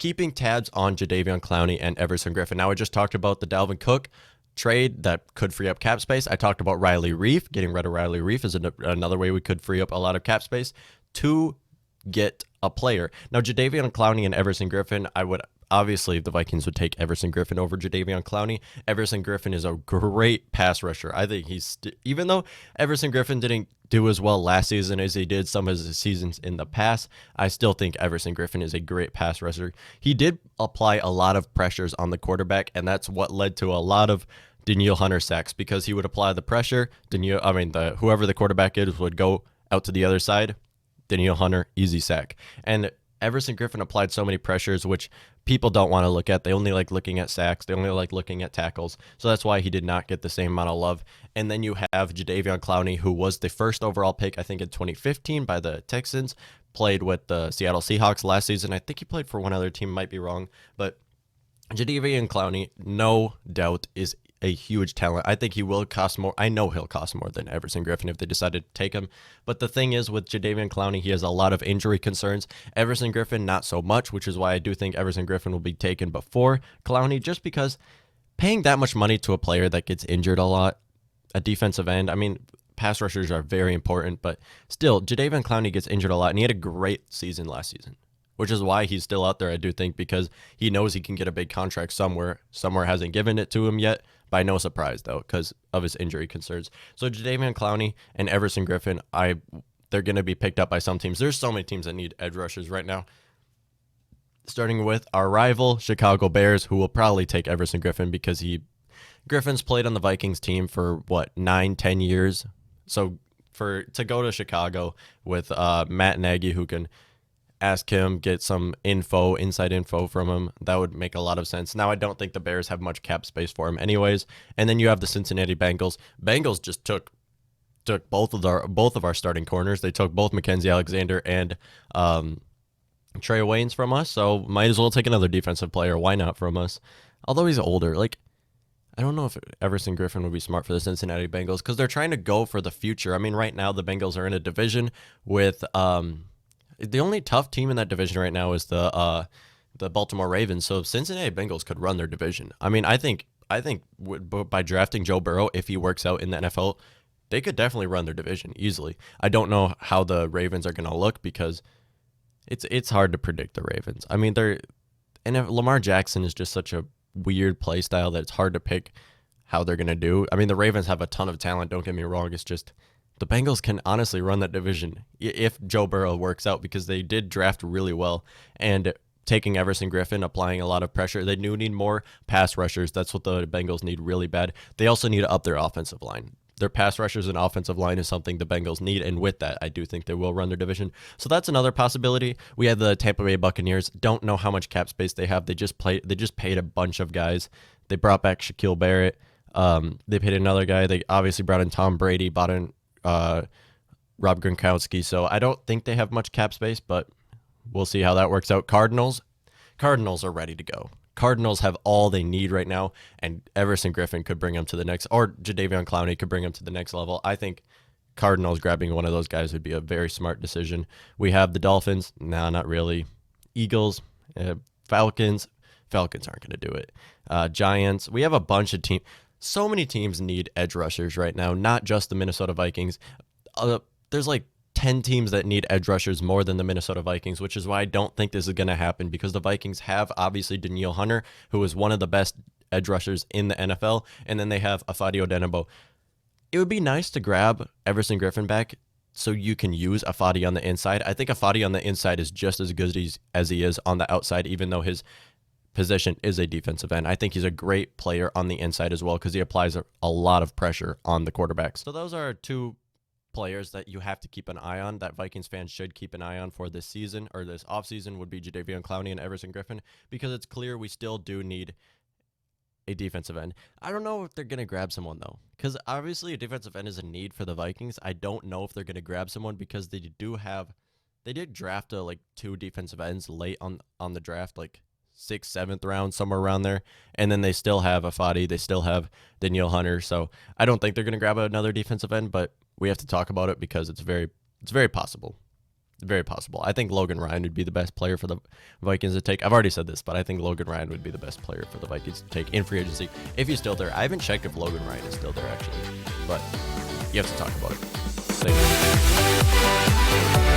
keeping tabs on Jadeveon Clowney and Everson Giffen. Now, I just talked about the Dalvin Cook trade that could free up cap space. I talked about Riley Reef. Getting rid of Riley Reef is another way we could free up a lot of cap space to get a player. Now, Jadeveon Clowney and Everson Giffen, I would obviously, the Vikings would take Everson Giffen over Jadeveon Clowney. Everson Giffen is a great pass rusher. I think even though Everson Giffen didn't do as well last season as he did some of his seasons in the past, I still think Everson Giffen is a great pass rusher. He did apply a lot of pressures on the quarterback, and that's what led to a lot of Danielle Hunter sacks, because he would apply the pressure. Whoever the quarterback is would go out to the other side. Danielle Hunter, easy sack. And Everson Giffen applied so many pressures, which people don't want to look at. They only like looking at sacks. They only like looking at tackles. So that's why he did not get the same amount of love. And then you have Jadeveon Clowney, who was the first overall pick, I think, in 2015 by the Texans, played with the Seattle Seahawks last season. I think he played for one other team, might be wrong. But Jadeveon Clowney, no doubt, is a huge talent. I think he will cost more. I know he'll cost more than Everson Giffen if they decided to take him. But the thing is, with Jadeveon Clowney, he has a lot of injury concerns. Everson Giffen, not so much, which is why I do think Everson Giffen will be taken before Clowney, just because paying that much money to a player that gets injured a lot, a defensive end, I mean, pass rushers are very important, but still, Jadeveon Clowney gets injured a lot, and he had a great season last season, which is why he's still out there, I do think, because he knows he can get a big contract somewhere. Somewhere hasn't given it to him yet. By no surprise, though, because of his injury concerns. So Jadeveon Clowney and Everson Giffen, they're going to be picked up by some teams. There's so many teams that need edge rushers right now. Starting with our rival, Chicago Bears, who will probably take Everson Giffen because Griffin's played on the Vikings team for, 9-10 years. So to go to Chicago with Matt Nagy, who can ask him, get some inside info from him, that would make a lot of sense. Now, I don't think the Bears have much cap space for him anyways. And then you have the Cincinnati Bengals. Bengals just took both of our starting corners. They took both Mackenzie Alexander and Trey Waynes from us, so might as well take another defensive player. Why not from us? Although he's older. I don't know if Everson Giffen would be smart for the Cincinnati Bengals, because they're trying to go for the future. I mean, right now the Bengals are in a division with the only tough team in that division right now is the Baltimore Ravens. So Cincinnati Bengals could run their division. I mean, I think by drafting Joe Burrow, if he works out in the NFL, they could definitely run their division easily. I don't know how the Ravens are going to look, because it's hard to predict the Ravens. I mean, Lamar Jackson is just such a weird play style that it's hard to pick how they're going to do. I mean, the Ravens have a ton of talent, don't get me wrong. It's just the Bengals can honestly run that division if Joe Burrow works out, because they did draft really well. And taking Everson Giffen, applying a lot of pressure, they do need more pass rushers. That's what the Bengals need really bad. They also need to up their offensive line. Their pass rushers and offensive line is something the Bengals need, and with that, I do think they will run their division. So that's another possibility. We have the Tampa Bay Buccaneers. Don't know how much cap space they have. They just paid a bunch of guys. They brought back Shaquille Barrett. They paid another guy. They obviously brought in Tom Brady, bought in Rob Gronkowski. So I don't think they have much cap space, but we'll see how that works out. Cardinals are ready to go. Cardinals have all they need right now, and Everson Giffen could bring them to the next, or Jadeveon Clowney could bring them to the next level. I think Cardinals grabbing one of those guys would be a very smart decision. We have the Dolphins. No, not really. Eagles, Falcons. Falcons aren't going to do it. Giants. We have a bunch of teams. So many teams need edge rushers right now, not just the Minnesota Vikings. There's 10 teams that need edge rushers more than the Minnesota Vikings, which is why I don't think this is going to happen, because the Vikings have obviously Danielle Hunter, who is one of the best edge rushers in the NFL, and then they have Afadi Odenigbo. It would be nice to grab Everson Giffen back so you can use Afadi on the inside. I think Afadi on the inside is just as good as he is on the outside, even though his position is a defensive end. I think he's a great player on the inside as well, because he applies a lot of pressure on the quarterbacks. So those are two players that you have to keep an eye on, that Vikings fans should keep an eye on for this season, or this offseason, would be Jadeveon Clowney and Everson Giffen, because it's clear we still do need a defensive end. I don't know if they're going to grab someone, though, because obviously a defensive end is a need for the Vikings. I don't know if they're going to grab someone, because they did draft two defensive ends late on the draft, 6th, 7th round, somewhere around there. And then they still have Afadi. They still have Danielle Hunter. So I don't think they're going to grab another defensive end, but we have to talk about it because it's very possible. Very possible. I think Logan Ryan would be the best player for the Vikings to take. I've already said this, but I think Logan Ryan would be the best player for the Vikings to take in free agency if he's still there. I haven't checked if Logan Ryan is still there, actually, but you have to talk about it. Thank you.